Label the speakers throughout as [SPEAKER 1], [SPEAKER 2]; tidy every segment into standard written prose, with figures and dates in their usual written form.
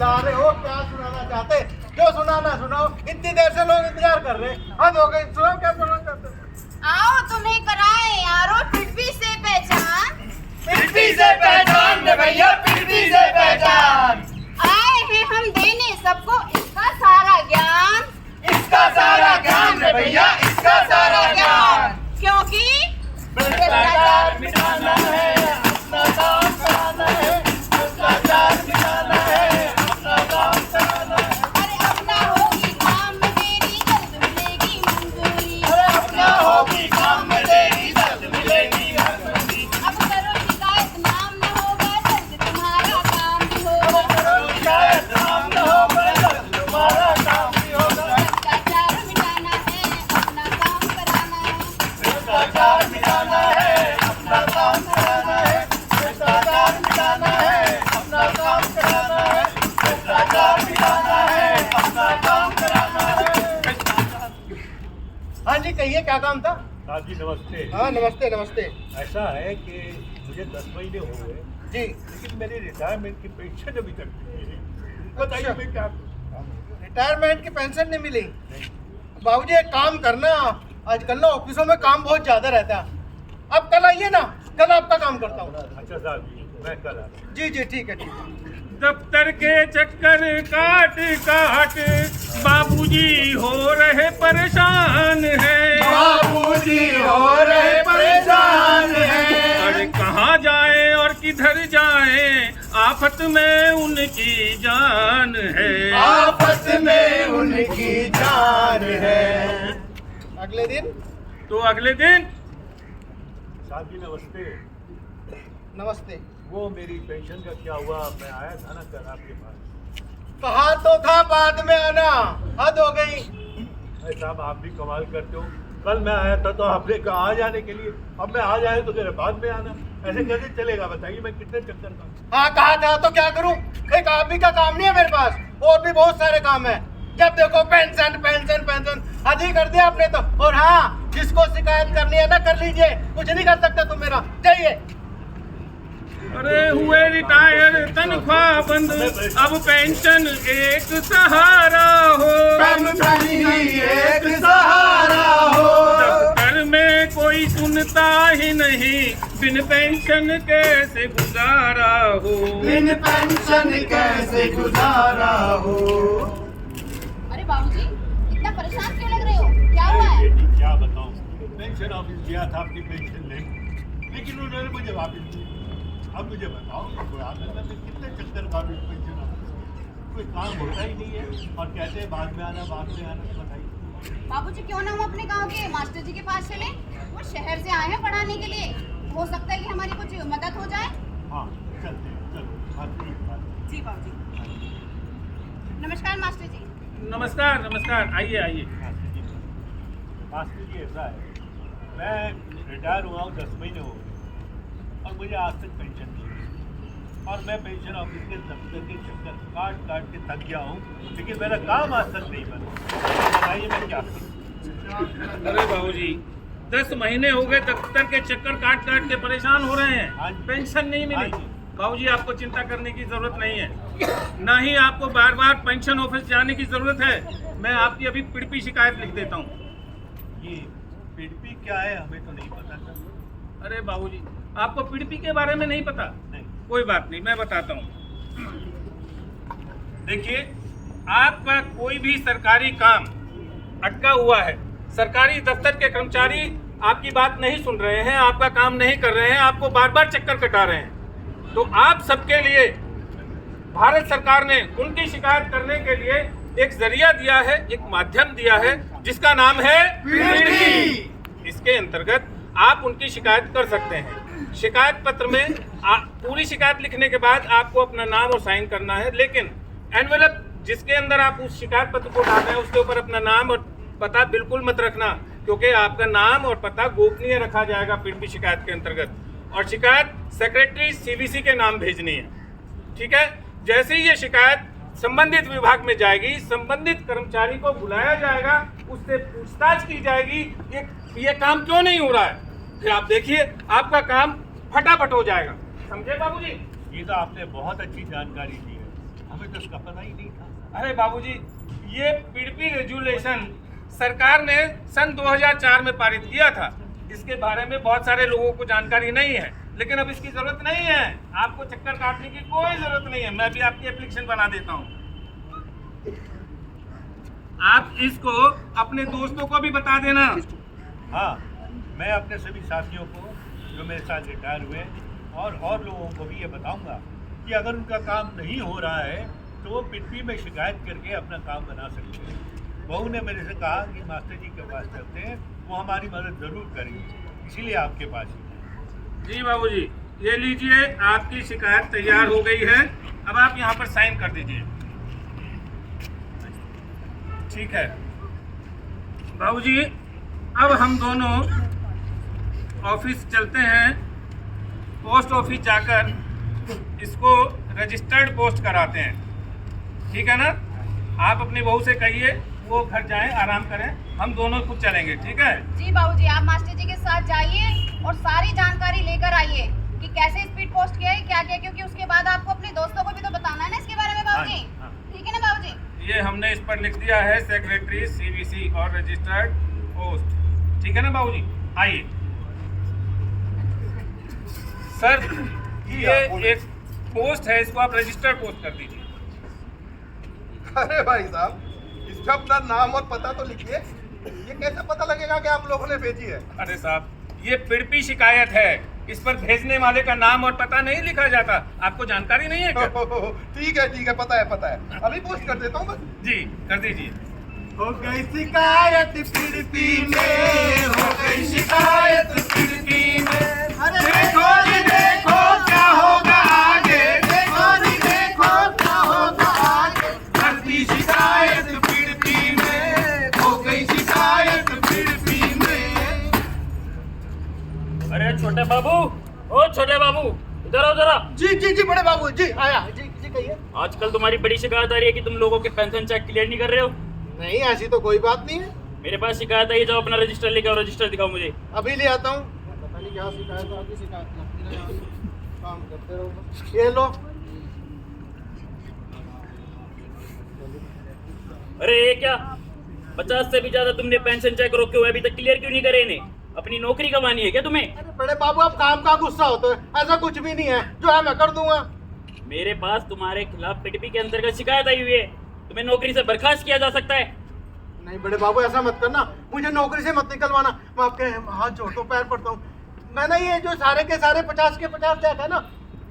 [SPEAKER 1] चिल्ला रहे हो? क्या सुनाना चाहते? जो सुनाना सुनाओ, इतनी देर से लोग इंतजार कर रहे हैं। हद हो गई, सुनाओ क्या सुनाना चाहते हो?
[SPEAKER 2] आओ तुम्हें कराए यारो पिड़वी से पहचान।
[SPEAKER 3] पिड़वी से पहचान रे भैया, पिड़वी से पहचान।
[SPEAKER 2] आए हैं हम देने सबको इसका सारा ज्ञान।
[SPEAKER 3] इसका सारा ज्ञान रे भैया, इसका सारा ज्ञान।
[SPEAKER 2] क्योंकि
[SPEAKER 3] भ्रष्टाचार मिटाना है, अपना काम कराना है। भ्रष्टाचार मिटाना है, अपना काम कराना है।
[SPEAKER 2] अरे अपना होगी काम में देरी जल्द मिलेगी मंजूरी।
[SPEAKER 3] अरे अपना होगी काम में देरी जल्द मिलेगी मंजूरी।
[SPEAKER 2] अब करो शिकायत नाम न होगा जल्द तुम्हारा काम भी होगा।
[SPEAKER 3] करो शिकायत नाम न होगा जल्द तुम्हारा काम भी होगा।
[SPEAKER 2] भ्रष्टाचार मिटाना है, अपना काम कराना है।
[SPEAKER 3] भ्रष्टाचार मिटाना है, अपना काम कराना है। भ्रष्टाचार मिटाना है, अपना काम कराना है। भ्रष्टाचार मिटाना है, अपना काम कराना है।
[SPEAKER 1] हाँ जी, कहिए क्या काम था?
[SPEAKER 4] साहब जी नमस्ते।
[SPEAKER 1] हाँ नमस्ते नमस्ते
[SPEAKER 4] ऐसा है कि मुझे 10 महीने हो गए,
[SPEAKER 1] जी।
[SPEAKER 4] लेकिन मेरी रिटायरमेंट की पेंशन अभी तक नहीं मिली। बताइए
[SPEAKER 1] अच्छा।
[SPEAKER 4] मैं क्या करूं?
[SPEAKER 1] रिटायरमेंट की पेंशन नहीं मिली? बाबूजी एक काम करना, आजकल ना ऑफिसों में काम बहुत ज्यादा रहता है। अब कल आइए ना, कल आपका काम करता हूँ।
[SPEAKER 4] अच्छा साहब जी, मैं कल आ रहा हूं।
[SPEAKER 1] जी जी ठीक है ठीक है।
[SPEAKER 5] दफ्तर के चक्कर काट काट बाबूजी हो रहे परेशान हैं।
[SPEAKER 3] बाबूजी हो रहे परेशान हैं।
[SPEAKER 5] अरे कहाँ जाए और किधर जाए, आफत में उनकी जान है।
[SPEAKER 3] आफत में उनकी जान है।
[SPEAKER 1] अगले दिन?
[SPEAKER 5] तो अगले दिन
[SPEAKER 4] साहब जी नमस्ते।
[SPEAKER 1] नमस्ते।
[SPEAKER 4] वो मेरी पेंशन का क्या हुआ? मैं आया था ना कल आपके पास।
[SPEAKER 1] कहा तो था बाद में आना, हद हो गई।
[SPEAKER 4] अरे साहब आप भी कमाल करते हो। कल मैं आया था तो आपने कहा आ जाने के लिए, अब मैं आ जाए तो मेरे बाद में आना। ऐसे कैसे चलेगा? बताइए मैं कितने चक्कर का।
[SPEAKER 1] हाँ कहा था तो क्या करूं? एक आदमी का काम नहीं है मेरे पास, और भी बहुत सारे काम है। जब देखो पेंशन पेंशन पेंशन, हद ही कर दिया आपने तो। और हाँ, जिसको शिकायत करनी है ना कर लीजिए, कुछ नहीं कर सकते तुम मेरा। जाइए।
[SPEAKER 5] अरे हुए रिटायर तनख्वाह बंद, अब पेंशन एक सहारा हो।
[SPEAKER 3] पेंशन ही एक सहारा हो।
[SPEAKER 5] दफ्तर में कोई सुनता ही नहीं, बिन पेंशन कैसे गुजारा हो।
[SPEAKER 3] बिन पेंशन कैसे गुजारा हो।
[SPEAKER 2] अरे बाबूजी इतना परेशान क्यों लग रहे हो? क्या हुआ है?
[SPEAKER 4] बेटी क्या बताऊं, पेंशन ऑफिस गया था अपनी पेंशन लेने, लेकिन उन्होंने मुझे वापस दी। अब मुझे बताओ मैं कितने चक्कर वापस पेंशन ऑफिस, कोई काम होता ही नहीं है और कहते हैं बाद में आना बाद में आना। बताइए
[SPEAKER 2] बाबूजी क्यों ना हम अपने गांव के मास्टर जी के पास चले? वो शहर से आए हैं पढ़ाने के लिए, हो सकता है कि हमारी कुछ मदद हो जाए।
[SPEAKER 4] हाँ चलते हैं, चलो बात की बात।
[SPEAKER 2] जी बाबूजी। नमस्कार मास्टर जी।
[SPEAKER 5] नमस्कार नमस्कार, आइए आइए।
[SPEAKER 4] मास्टर जी ऐसा है, मैं रिटायर हुआ हूँ 10 महीने हो गए और मुझे आज तक पेंशन नहीं मिली। और मैं पेंशन ऑफिस के दफ्तर के चक्कर काट काट के थक गया हूँ, लेकिन मेरा काम आज तक नहीं बना। बताइए मैं क्या करूँ?
[SPEAKER 5] अरे बाबूजी 10 महीने हो गए दफ्तर के चक्कर काट काट के परेशान हो रहे
[SPEAKER 4] हाँ
[SPEAKER 5] हैं,
[SPEAKER 4] जी।
[SPEAKER 5] पेंशन नहीं
[SPEAKER 4] हाँ
[SPEAKER 5] मिली।
[SPEAKER 4] जी।
[SPEAKER 5] बाबूजी आपको चिंता करने की जरूरत नहीं है, ना ही आपको बार बार पेंशन ऑफिस जाने की जरूरत है। मैं आपकी अभी पिड़पी शिकायत लिख देता हूँ।
[SPEAKER 4] ये पिड़पी क्या है हमें तो नहीं पता था।
[SPEAKER 5] अरे बाबूजी आपको पिड़पी के बारे में नहीं पता?
[SPEAKER 4] नहीं।
[SPEAKER 5] कोई बात नहीं, मैं बताता हूँ। देखिए, आपका कोई भी सरकारी काम अटका हुआ है, सरकारी दफ्तर के कर्मचारी आपकी बात नहीं सुन रहे हैं, आपका काम नहीं कर रहे हैं, आपको बार बार चक्कर कटा रहे हैं, तो आप सबके लिए भारत सरकार ने उनकी शिकायत करने के लिए एक जरिया दिया है, एक माध्यम दिया है, जिसका नाम है पिड़पी। इसके अंतर्गत आप उनकी शिकायत कर सकते हैं। शिकायत पत्र में पूरी शिकायत लिखने के बाद आपको अपना नाम और साइन करना है, लेकिन एनवेलप जिसके अंदर आप उस शिकायत पत्र को डाल रहे हैं उसके ऊपर अपना नाम और पता बिल्कुल मत रखना, क्योंकि आपका नाम और पता गोपनीय रखा जाएगा पिड़पी शिकायत के अंतर्गत। और शिकायत सेक्रेटरी सीबीसी के नाम भेजनी है, ठीक है? जैसे ही ये शिकायत संबंधित विभाग में जाएगी, संबंधित कर्मचारी को बुलाया जाएगा, उससे पूछताछ की जाएगी ये काम क्यों नहीं हो रहा है, फिर आप देखिए आपका काम फटाफट हो जाएगा। समझे बाबूजी?
[SPEAKER 4] ये तो आपने बहुत अच्छी जानकारी दी है। हमें तो इसका पता ही नहीं था।
[SPEAKER 5] अरे बाबूजी, ये पीडीपी रेजुलेशन सरकार ने सन 2004 में पारित किया था। इसके बारे में बहुत सारे लोगों को जानकारी नहीं है, लेकिन अब इसकी जरूरत नहीं है। आपको चक्कर काटने की कोई जरूरत नहीं है। मैं भी आपकी एप्लीकेशन बना देता हूँ। आप इसको अपने दोस्तों को भी बता देना।
[SPEAKER 4] हाँ, मैं अपने सभी साथियों को जो मेरे साथ रिटायर हुए और लोगों को भी ये बताऊंगा कि अगर उनका काम नहीं हो रहा है तो वो पीडीपी में शिकायत करके अपना काम बना सकते हैं। बहू ने मेरे से कहा कि मास्टर जी के पास चलते हैं, वो हमारी मदद ज़रूर करेंगे, इसीलिए आपके पास ही है।
[SPEAKER 5] जी बाबूजी, ये लीजिए, आपकी शिकायत तैयार हो गई है। अब आप यहाँ पर साइन कर दीजिए। ठीक है बाबूजी, अब हम दोनों ऑफिस चलते हैं। पोस्ट ऑफिस जाकर इसको रजिस्टर्ड पोस्ट कराते हैं। ठीक है ना? आप अपनी बहू से कहिए वो घर जाएं, आराम करें, हम दोनों खुद चलेंगे। ठीक है?
[SPEAKER 2] जी बाबूजी, आप मास्टर जी के साथ जाइए और सारी जानकारी लेकर आइए कि कैसे स्पीड पोस्ट किया है, क्या किया, क्योंकि उसके बाद आपको अपने दोस्तों को भी तो बताना है ना इसके बारे में बाबूजी।
[SPEAKER 4] हाँ।
[SPEAKER 2] ठीक है ना बाबूजी?
[SPEAKER 5] ये हमने इस पर लिख दिया है सेक्रेटरी सीबीसी और रजिस्टर्ड पोस्ट। ठीक है ना बाबूजी? आइए सर, ये एक पोस्ट है, इसको आप रजिस्टर्ड पोस्ट कर दीजिए।
[SPEAKER 3] अरे भाई साहब, इसका अपना नाम और पता तो लिखिए। ये कैसे पता लगेगा कि आप लोगों ने भेजी है?
[SPEAKER 5] अरे साहब, ये पीडीपी शिकायत है, इस पर भेजने वाले का नाम और पता नहीं लिखा जाता। आपको जानकारी नहीं है क्या?
[SPEAKER 3] ठीक है, पता है। अभी पोस्ट कर देता हूँ बस।
[SPEAKER 5] जी कर दीजिए।
[SPEAKER 1] हो गई शिकायत पीडीपी में, हो गई शिकायत पीडीपी में। अरे देखो जी देखो क्या होगा आगे, देखो जी देखो क्या होगा आगे। भर्ती शिकायत पीडीपी में, हो गई शिकायत पीडीपी में।
[SPEAKER 6] अरे छोटे बाबू, ओ छोटे बाबू, इधर आओ जरा।
[SPEAKER 1] जी बड़े बाबू जी, आया जी कहिए।
[SPEAKER 6] आजकल तुम्हारी बड़ी शिकायत आ रही है कि तुम लोगों के पेंशन चेक क्लियर नहीं कर रहे हो।
[SPEAKER 1] नहीं, ऐसी तो कोई बात नहीं है।
[SPEAKER 6] मेरे पास शिकायत आई, जाओ अपना रजिस्टर लेके आओ। रजिस्टर दिखाओ मुझे।
[SPEAKER 1] अभी ले आता हूँ। पता नहीं क्या शिकायत आती, शिकायत लगती रहेगी, काम करते रहो। ये लो।
[SPEAKER 6] अरे ये क्या, 50 से भी ज्यादा तुमने पेंशन चेक रोके हुए, अभी तक क्लियर क्यों नहीं करे इन्हें? अपनी नौकरी गंवानी है क्या तुम्हें?
[SPEAKER 1] अरे बड़े बाबू, आप काम का गुस्सा होते हैं, ऐसा कुछ भी नहीं है। जो है मैं कर दूंगा।
[SPEAKER 6] मेरे पास तुम्हारे खिलाफ पीडीपी के अंतर्गत शिकायत आई हुई है। तुम्हें नौकरी से बर्खास्त किया जा सकता है।
[SPEAKER 1] नहीं बड़े बाबू, ऐसा मत करना, मुझे नौकरी से मत निकलवाना। मैं आपके हाथ जोड़ता हूँ, पैर पड़ता हूँ। मैं ना ये जो सारे के सारे 50 के 50 चेक है ना,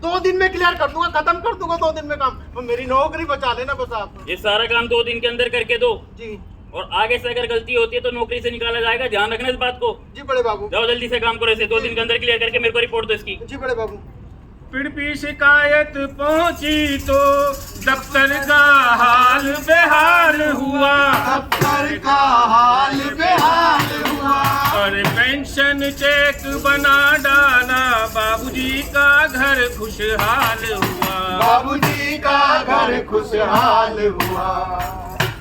[SPEAKER 1] 2 दिन में क्लियर कर दूंगा, खत्म कर दूंगा 2 दिन में काम। तो मेरी नौकरी बचा लेना बस आप।
[SPEAKER 6] ये सारा काम 2 दिन के अंदर करके दो,
[SPEAKER 1] जी
[SPEAKER 6] और आगे से अगर गलती होती है तो नौकरी से निकाला जाएगा। ध्यान रखना इस बात को।
[SPEAKER 1] जी बड़े बाबू।
[SPEAKER 6] जाओ जल्दी से काम करो, इसे 2 दिन के अंदर क्लियर करके मेरे को रिपोर्ट दो इसकी।
[SPEAKER 1] जी बड़े बाबू।
[SPEAKER 5] पीडीपी शिकायत पहुंची तो दफ्तर का हाल बेहाल हुआ,
[SPEAKER 1] दफ्तर का हाल बेहाल हुआ।
[SPEAKER 5] और पेंशन चेक बना डाला, बाबूजी का घर खुशहाल हुआ।
[SPEAKER 1] बाबूजी का घर खुशहाल हुआ।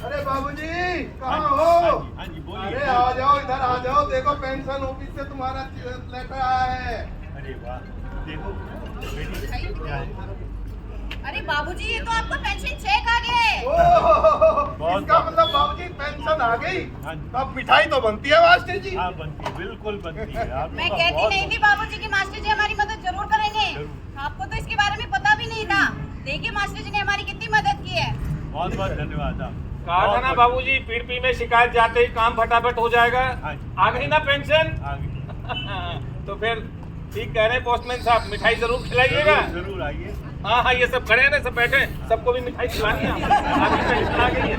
[SPEAKER 1] अरे बाबूजी कहाँ हो?
[SPEAKER 4] हाँ जी बोलिए।
[SPEAKER 3] अरे आ जाओ, इधर आ जाओ। देखो पेंशन ऑफिस से तुम्हारा लेटर आया है।
[SPEAKER 4] अरे वाह, देखो बेटी क्या है।
[SPEAKER 2] अरे बाबूजी, ये तो आपका पेंशन चेक आ गया है।
[SPEAKER 3] ओह, इसका मतलब बाबूजी पेंशन आ गई।
[SPEAKER 4] हाँ जी।
[SPEAKER 3] अब मिठाई तो बनती है मास्टर जी।
[SPEAKER 4] हाँ बनती है, बिल्कुल बनती है। आप
[SPEAKER 2] मैं
[SPEAKER 4] लोगों का
[SPEAKER 2] कहती
[SPEAKER 4] बहुत
[SPEAKER 2] नहीं थी बाबूजी कि मास्टर जी हमारी मदद जरूर करेंगे।
[SPEAKER 4] जरूर।
[SPEAKER 2] आपको तो इसके बारे में पता भी नहीं था। देखिए मास्टर जी ने हमारी कितनी मदद की है।
[SPEAKER 4] बहुत बहुत धन्यवाद आप।
[SPEAKER 5] कहा था ना बाबूजी, पीडीपी में शिकायत जाते ही काम फटाफट हो जाएगा।
[SPEAKER 4] हाँ जी।
[SPEAKER 5] आ गई ना पेंशन?
[SPEAKER 4] आगे
[SPEAKER 5] तो फिर ठीक कह रहे हैं पोस्टमैन साहब, मिठाई जरूर खिलाइएगा।
[SPEAKER 4] जरूर आइए।
[SPEAKER 5] हाँ, ये सब खड़े हैं ना, सब बैठे हैं, सबको भी मिठाई खिलानी है। आपकी पेंशन आ गई है,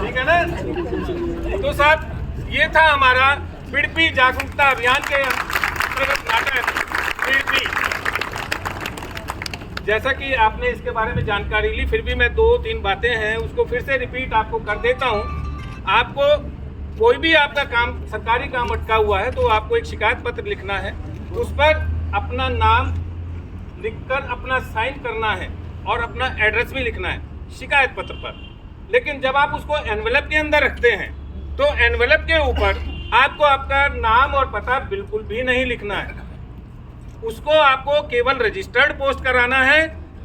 [SPEAKER 5] ठीक है ना? तो साहब, ये था हमारा पीडीपी जागरूकता अभियान के अंतर्गत नाटक पीडीपी। जैसा कि आपने इसके बारे में जानकारी ली, फिर भी मैं 2-3 बातें हैं उसको फिर से रिपीट आपको कर देता हूँ। आपको कोई भी आपका काम, सरकारी काम अटका हुआ है, तो आपको एक शिकायत पत्र लिखना है, उस पर अपना नाम लिखकर अपना साइन करना है और अपना एड्रेस भी लिखना है शिकायत पत्र पर। लेकिन जब आप उसको एनवेलप के अंदर रखते हैं तो एनवेलप के ऊपर आपको आपका नाम और पता बिल्कुल भी नहीं लिखना है। उसको आपको केवल रजिस्टर्ड पोस्ट कराना है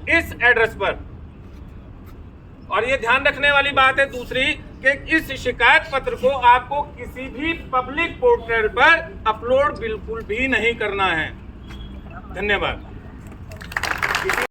[SPEAKER 5] इस एड्रेस पर। और ये ध्यान रखने वाली बात है दूसरी कि इस शिकायत पत्र को आपको किसी भी पब्लिक पोर्टल पर अपलोड बिल्कुल भी नहीं करना है। धन्यवाद।